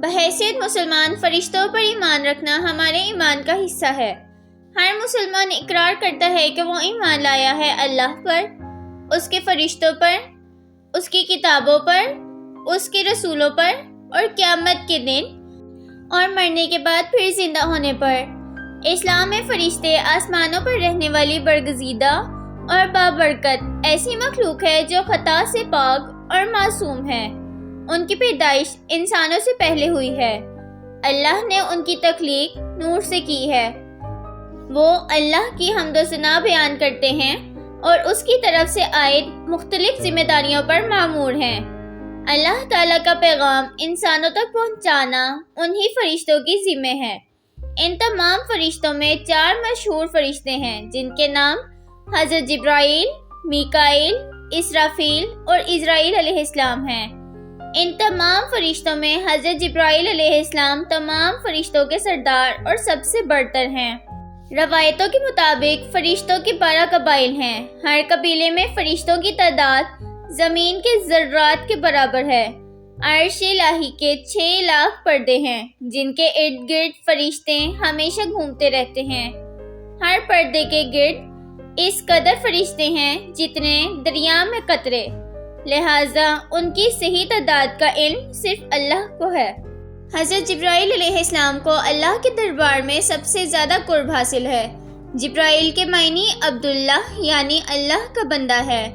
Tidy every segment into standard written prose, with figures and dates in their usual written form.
بحیثیت مسلمان فرشتوں پر ایمان رکھنا ہمارے ایمان کا حصہ ہے۔ ہر مسلمان اقرار کرتا ہے کہ وہ ایمان لایا ہے اللہ پر، اس کے فرشتوں پر، اس کی کتابوں پر، اس کے رسولوں پر اور قیامت کے دن اور مرنے کے بعد پھر زندہ ہونے پر۔ اسلام میں فرشتے آسمانوں پر رہنے والی برگزیدہ اور بابرکت ایسی مخلوق ہے جو خطا سے پاک اور معصوم ہے۔ ان کی پیدائش انسانوں سے پہلے ہوئی ہے۔ اللہ نے ان کی تخلیق نور سے کی ہے۔ وہ اللہ کی حمد و ثنا بیان کرتے ہیں اور اس کی طرف سے عائد مختلف ذمہ داریوں پر مامور ہیں۔ اللہ تعالیٰ کا پیغام انسانوں تک پہنچانا انہی فرشتوں کی ذمہ ہے۔ ان تمام فرشتوں میں 4 مشہور فرشتے ہیں جن کے نام حضرت جبرائیل، میکائیل، اسرافیل اور عزرائیل علیہ السلام ہیں۔ ان تمام فرشتوں میں حضرت جبرائیل علیہ السلام تمام فرشتوں کے سردار اور سب سے برتر ہیں۔ روایتوں کے مطابق فرشتوں کے 12 قبائل ہیں۔ ہر قبیلے میں فرشتوں کی تعداد زمین کے ذرات کے برابر ہے۔ عرش الہی کے 6 لاکھ پردے ہیں جن کے ارد گرد فرشتے ہمیشہ گھومتے رہتے ہیں۔ ہر پردے کے گرد اس قدر فرشتے ہیں جتنے دریا میں قطرے، لہٰذا ان کی صحیح تعداد کا علم صرف اللہ کو ہے۔ حضرت جبرائیل علیہ السلام کو اللہ کے دربار میں سب سے زیادہ قرب حاصل ہے۔ جبرائیل کے معنی عبداللہ یعنی اللہ کا بندہ ہے۔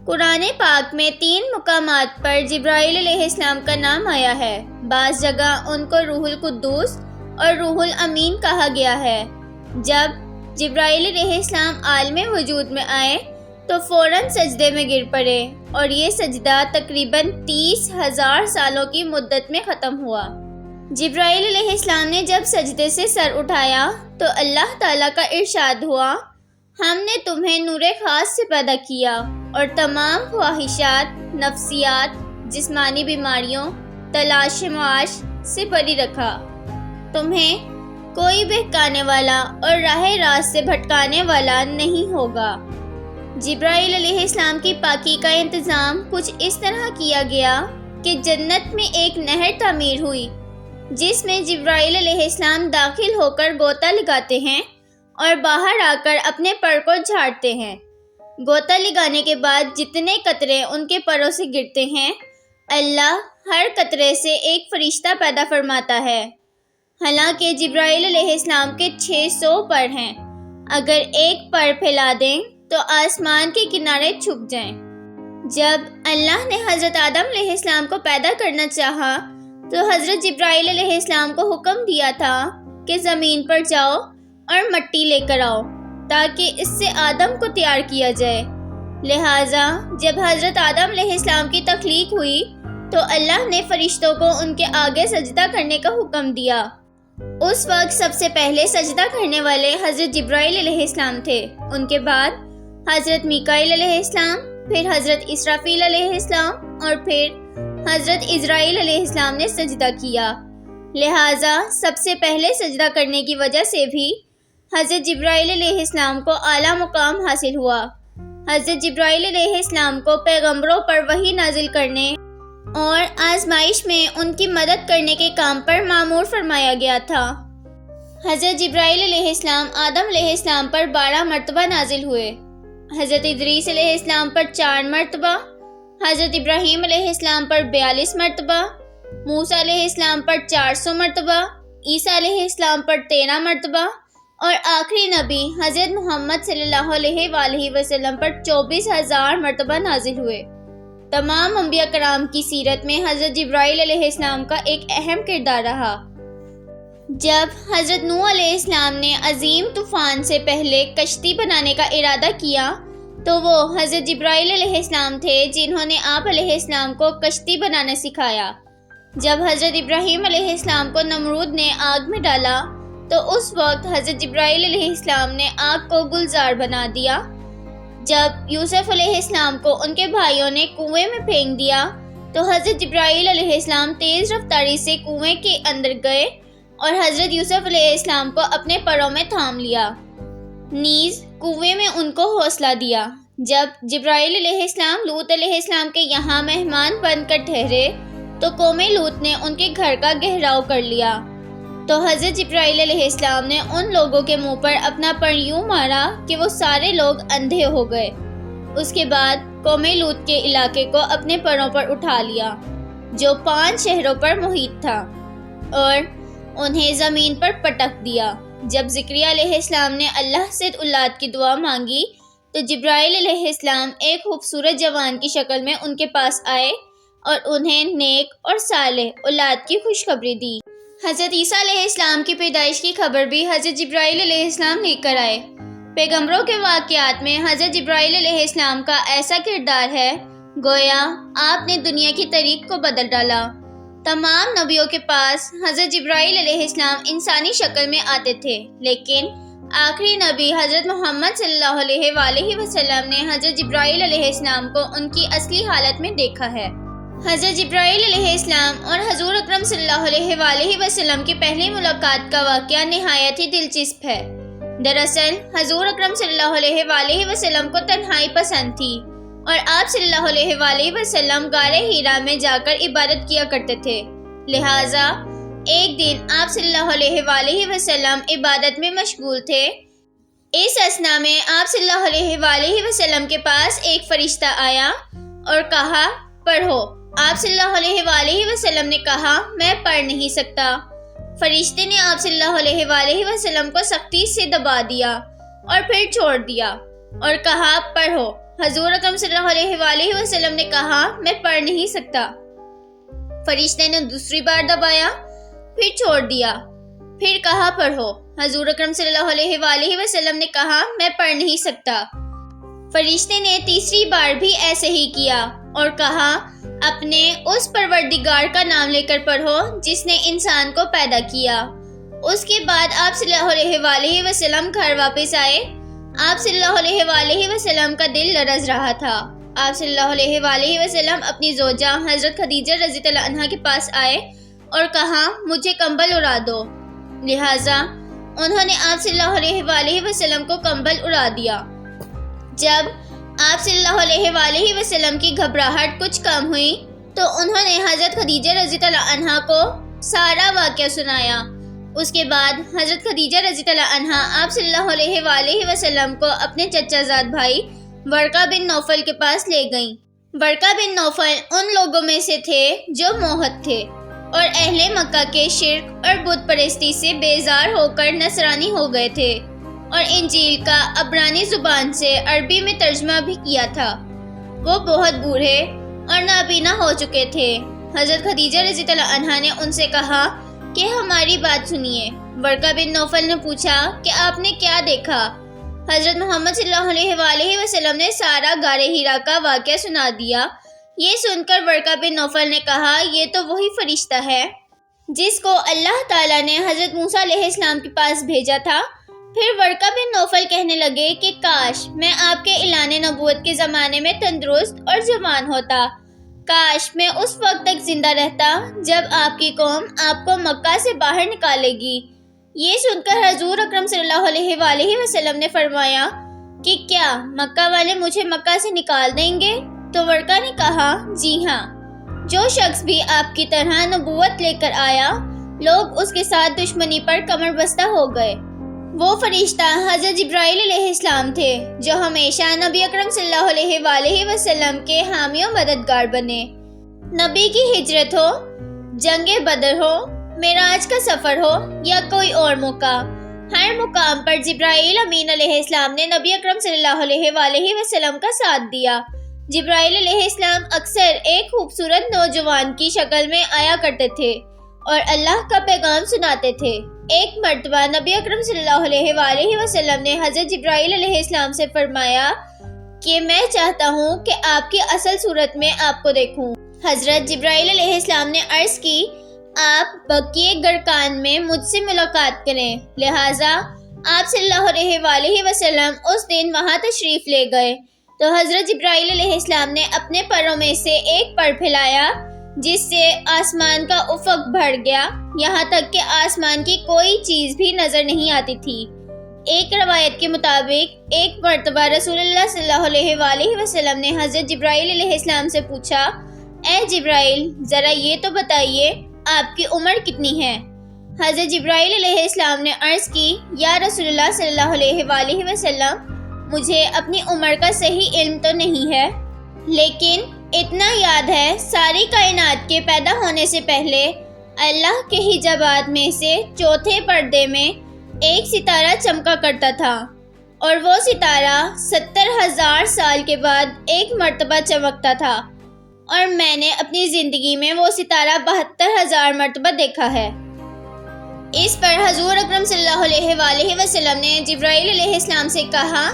قرآن پاک میں 3 مقامات پر جبرائیل علیہ السلام کا نام آیا ہے۔ بعض جگہ ان کو روح القدوس اور روح الامین کہا گیا ہے۔ جب جبرائیل علیہ السلام عالم وجود میں آئے تو فوراً سجدے میں گر پڑے اور یہ سجدہ تقریباً 30,000 سالوں کی مدت میں ختم ہوا۔ جبرائیل علیہ السلام نے جب سجدے سے سر اٹھایا تو اللہ تعالیٰ کا ارشاد ہوا، ہم نے تمہیں نور خاص سے پیدا کیا اور تمام خواہشات، نفسیات، جسمانی بیماریوں، تلاش معاش سے بری رکھا۔ تمہیں کوئی بہکانے والا اور راہ راست سے بھٹکانے والا نہیں ہوگا۔ جبرائیل علیہ السلام کی پاکی کا انتظام کچھ اس طرح کیا گیا کہ جنت میں ایک نہر تعمیر ہوئی جس میں جبرائیل علیہ السلام داخل ہو کر غوطہ لگاتے ہیں اور باہر آ کر اپنے پر کو جھاڑتے ہیں۔ غوطہ لگانے کے بعد جتنے قطرے ان کے پروں سے گرتے ہیں، اللہ ہر قطرے سے ایک فرشتہ پیدا فرماتا ہے۔ حالانکہ جبرائیل علیہ السلام کے 600 پر ہیں۔ اگر ایک پر پھیلا دیں تو آسمان کے کنارے چھپ جائیں۔ جب اللہ نے حضرت آدم علیہ السلام کو پیدا کرنا چاہا تو حضرت جبرائیل علیہ السلام کو حکم دیا تھا کہ زمین پر جاؤ اور مٹی لے کر آؤ تاکہ اس سے آدم کو تیار کیا جائے۔ لہٰذا جب حضرت آدم علیہ السلام کی تخلیق ہوئی تو اللہ نے فرشتوں کو ان کے آگے سجدہ کرنے کا حکم دیا۔ اس وقت سب سے پہلے سجدہ کرنے والے حضرت جبرائیل علیہ السلام تھے۔ ان کے بعد حضرت میکائیل علیہ السلام، پھر حضرت اسرافیل علیہ السلام اور پھر حضرت عزرائیل علیہ السلام نے سجدہ کیا۔ لہٰذا سب سے پہلے سجدہ کرنے کی وجہ سے بھی حضرت جبرائیل علیہ السلام کو اعلیٰ مقام حاصل ہوا۔ حضرت جبرائیل علیہ السلام کو پیغمبروں پر وحی نازل کرنے اور آزمائش میں ان کی مدد کرنے کے کام پر مامور فرمایا گیا تھا۔ حضرت جبرائیل علیہ السلام آدم علیہ السلام پر 12 مرتبہ نازل ہوئے، حضرت ادریس علیہ السلام پر 4 مرتبہ، حضرت ابراہیم علیہ السلام پر 42 مرتبہ، موسیٰ علیہ السلام پر 400 مرتبہ، عیسیٰ علیہ السلام پر 13 مرتبہ اور آخری نبی حضرت محمد صلی اللہ علیہ وآلہ وسلم پر 24,000 مرتبہ نازل ہوئے۔ تمام انبیاء کرام کی سیرت میں حضرت جبرائیل علیہ السلام کا ایک اہم کردار رہا۔ جب حضرت نوح علیہ السلام نے عظیم طوفان سے پہلے کشتی بنانے کا ارادہ کیا تو وہ حضرت جبرائیل علیہ السلام تھے جنہوں نے آپ علیہ السلام کو کشتی بنانا سکھایا۔ جب حضرت ابراہیم علیہ السلام کو نمرود نے آگ میں ڈالا تو اس وقت حضرت جبرائیل علیہ السلام نے آگ کو گلزار بنا دیا۔ جب یوسف علیہ السلام کو ان کے بھائیوں نے کنویں میں پھینک دیا تو حضرت جبرائیل علیہ السلام تیز رفتاری سے کنویں کے اندر گئے اور حضرت یوسف علیہ السلام کو اپنے پروں میں تھام لیا، نیز کنویں میں ان کو حوصلہ دیا۔ جب جبرائیل علیہ السلام لوط علیہ السلام کے یہاں مہمان بن کر ٹھہرے تو قوم لوط نے ان کے گھر کا گھیراؤ کر لیا۔ تو حضرت جبرائیل علیہ السلام نے ان لوگوں کے منہ پر اپنا پر یوں مارا کہ وہ سارے لوگ اندھے ہو گئے۔ اس کے بعد قوم لوط کے علاقے کو اپنے پروں پر اٹھا لیا جو 5 شہروں پر محیط تھا، اور انہیں زمین پر پٹک دیا۔ جب زکریا علیہ السلام نے اللہ سے اولاد کی دعا مانگی تو جبرائیل علیہ السلام ایک خوبصورت جوان کی شکل میں ان کے پاس آئے اور انہیں نیک اور صالح اولاد کی خوشخبری دی۔ حضرت عیسیٰ علیہ السلام کی پیدائش کی خبر بھی حضرت جبرائیل علیہ السلام لے کر آئے۔ پیغمبروں کے واقعات میں حضرت جبرائیل علیہ السلام کا ایسا کردار ہے گویا آپ نے دنیا کی تاریخ کو بدل ڈالا۔ تمام نبیوں کے پاس حضرت جبرائیل علیہ السلام انسانی شکل میں آتے تھے، لیکن آخری نبی حضرت محمد صلی اللہ علیہ وآلہ وسلم نے حضرت جبرائیل علیہ السلام کو ان کی اصلی حالت میں دیکھا ہے۔ حضرت جبرائیل علیہ السلام اور حضور اکرم صلی اللہ علیہ وآلہ وسلم کی پہلی ملاقات کا واقعہ نہایت ہی دلچسپ ہے۔ دراصل حضور اکرم صلی اللہ علیہ وآلہ وسلم کو تنہائی پسند تھی اور آپ صلی اللہ علیہ وآلہ وسلم غار حرا میں جا کر عبادت کیا کرتے تھے، لہٰذا ایک دن آپ صلی اللہ علیہ وآلہ وسلم عبادت میں مشغول تھے۔ اس اثناء میں آپ صلی اللہ علیہ وآلہ وسلم کے پاس ایک فرشتہ آیا اور کہا پڑھو۔ آپ صلی اللہ علیہ وآلہ وسلم نے کہا میں پڑھ نہیں سکتا۔ فرشتے نے آپ صلی اللہ علیہ وآلہ وسلم کو سختی سے دبا دیا اور پھر چھوڑ دیا اور کہا پڑھو۔ حضور اکرم صلی اللہ علیہ وآلہ وسلم نے کہا میں پڑھ نہیں سکتا۔ فرشتے نے دوسری بار دبایا، پھر چھوڑ دیا، پھر کہا پڑھو۔ حضور اکرم صلی اللہ علیہ وآلہ وسلم نے کہا میں پڑھ نہیں سکتا۔ فرشتے نے تیسری بار بھی ایسے ہی کیا اور کہا اپنے اس پروردگار کا نام لے کر پڑھو جس نے انسان کو پیدا کیا۔ اس کے بعد آپ صلی اللہ علیہ وآلہ وسلم گھر واپس آئے۔ آپ صلی اللہ علیہ وآلہ وسلم کا دل لرز رہا تھا۔ آپ صلی اللہ علیہ وآلہ وسلم اپنی زوجہ حضرت خدیجہ رضی اللہ عنہا کے پاس آئے اور کہا مجھے کمبل اڑا دو، لہٰذا انہوں نے آپ صلی اللہ علیہ وآلہ وسلم کو کمبل اڑا دیا۔ جب آپ صلی اللہ علیہ وآلہ وسلم کی گھبراہٹ کچھ کم ہوئی تو انہوں نے حضرت خدیجہ رضی اللہ عنہا کو سارا واقعہ سنایا۔ اس کے بعد حضرت خدیجہ رضی اللہ عنہا آپ صلی اللہ علیہ وآلہ وسلم کو اپنے چچا زاد بھائی ورقہ بن نوفل کے پاس لے گئیں۔ ورقہ بن نوفل ان لوگوں میں سے تھے جو موحد تھے اور اہل مکہ کے شرک اور بت پرستی سے بیزار ہو کر نصرانی ہو گئے تھے، اور انجیل کا عبرانی زبان سے عربی میں ترجمہ بھی کیا تھا۔ وہ بہت بوڑھے اور نابینا ہو چکے تھے۔ حضرت خدیجہ رضی اللہ عنہا نے ان سے کہا کہ ہماری بات سنیے۔ ورقہ بن نوفل نے پوچھا کہ آپ نے کیا دیکھا؟ حضرت محمد صلی اللہ علیہ وآلہ وسلم نے سارا غار حرا کا واقعہ سنا دیا۔ یہ سن کر ورقہ بن نوفل نے کہا یہ تو وہی فرشتہ ہے جس کو اللہ تعالیٰ نے حضرت موسیٰ علیہ السلام کے پاس بھیجا تھا۔ پھر ورقہ بن نوفل کہنے لگے کہ کاش میں آپ کے اعلان نبوت کے زمانے میں تندرست اور جوان ہوتا، کاش میں اس وقت تک زندہ رہتا جب آپ کی قوم آپ کو مکہ سے باہر نکالے گی۔ یہ سن کر حضور اکرم صلی اللہ علیہ وآلہ وسلم نے فرمایا کہ کیا مکہ والے مجھے مکہ سے نکال دیں گے؟ تو ورقہ نے کہا جی ہاں، جو شخص بھی آپ کی طرح نبوت لے کر آیا لوگ اس کے ساتھ دشمنی پر کمر بستہ ہو گئے۔ وہ فرشتہ حضرت جبرائیل علیہ السلام تھے جو ہمیشہ نبی اکرم صلی اللہ علیہ وآلہ وسلم کے حامی و مددگار بنے۔ نبی کی ہجرت ہو، جنگ بدر ہو، معراج کا سفر ہو یا کوئی اور موقع، ہر مقام پر جبرائیل امین علیہ السلام نے نبی اکرم صلی اللہ علیہ وآلہ وسلم کا ساتھ دیا۔ جبرائیل علیہ السلام اکثر ایک خوبصورت نوجوان کی شکل میں آیا کرتے تھے اور اللہ کا پیغام سناتے تھے۔ ایک مرتبہ نبی اکرم صلی اللہ علیہ وآلہ وسلم نے حضرت جبرائیل علیہ السلام سے فرمایا کہ میں چاہتا ہوں کہ آپ کی اصل صورت میں آپ کو دیکھوں۔ حضرت جبرائیل علیہ السلام نے عرض کی آپ بقیع گرکان میں مجھ سے ملاقات کریں، لہٰذا آپ صلی اللہ علیہ وآلہ وسلم اس دن وہاں تشریف لے گئے تو حضرت جبرائیل علیہ السلام نے اپنے پروں میں سے ایک پر پھیلایا جس سے آسمان کا افق بھر گیا، یہاں تک کہ آسمان کی کوئی چیز بھی نظر نہیں آتی تھی۔ ایک روایت کے مطابق ایک مرتبہ رسول اللہ صلی اللہ علیہ وآلہ وسلم نے حضرت جبرائیل علیہ السلام سے پوچھا اے جبرائیل ذرا یہ تو بتائیے آپ کی عمر کتنی ہے؟ حضرت جبرائیل علیہ السلام نے عرض کی یا رسول اللہ صلی اللہ علیہ وآلہ وسلم مجھے اپنی عمر کا صحیح علم تو نہیں ہے، لیکن اتنا یاد ہے ساری کائنات کے پیدا ہونے سے پہلے اللہ کے حجابات میں سے چوتھے پردے میں ایک ستارہ چمکا کرتا تھا، اور وہ ستارہ 70,000 سال کے بعد ایک مرتبہ چمکتا تھا، اور میں نے اپنی زندگی میں وہ ستارہ 72,000 مرتبہ دیکھا ہے۔ اس پر حضور اکرم صلی اللہ علیہ وآلہ وسلم نے جبرائیل علیہ السلام سے کہا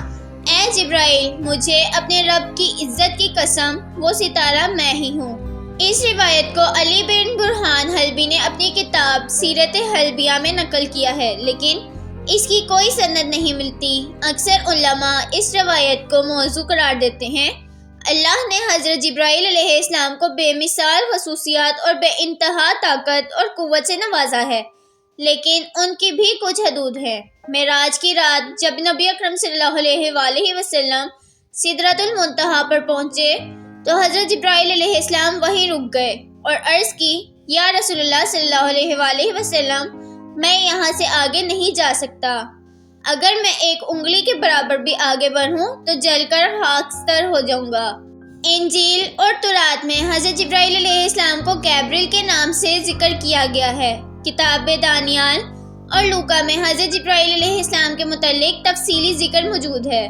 اے جبرائیل مجھے اپنے رب کی عزت کی قسم وہ ستارہ میں ہی ہوں۔ اس روایت کو علی بن برہان حلبی نے اپنی کتاب سیرت حلبیہ میں نقل کیا ہے، لیکن اس کی کوئی سند نہیں ملتی۔ اکثر علماء اس روایت کو موضوع قرار دیتے ہیں۔ اللہ نے حضرت جبرائیل علیہ السلام کو بے مثال خصوصیات اور بے انتہا طاقت اور قوت سے نوازا ہے، لیکن ان کی بھی کچھ حدود ہیں۔ معراج کی رات جب نبی اکرم صلی اللہ علیہ وآلہ وسلم سدرۃ المنتہا پر پہنچے تو حضرت جبرائیل علیہ السلام وہیں رک گئے اور عرض کی یا رسول اللہ صلی اللہ علیہ وآلہ وسلم میں یہاں سے آگے نہیں جا سکتا، اگر میں ایک انگلی کے برابر بھی آگے بڑھوں تو جل کر خاکستر ہو جاؤں گا۔ انجیل اور تورات میں حضرت جبرائیل علیہ السلام کو گیبریل کے نام سے ذکر کیا گیا ہے۔ کتاب دانیال اور لوکا میں حضرت جبرائیل علیہ السلام کے متعلق تفصیلی ذکر موجود ہے۔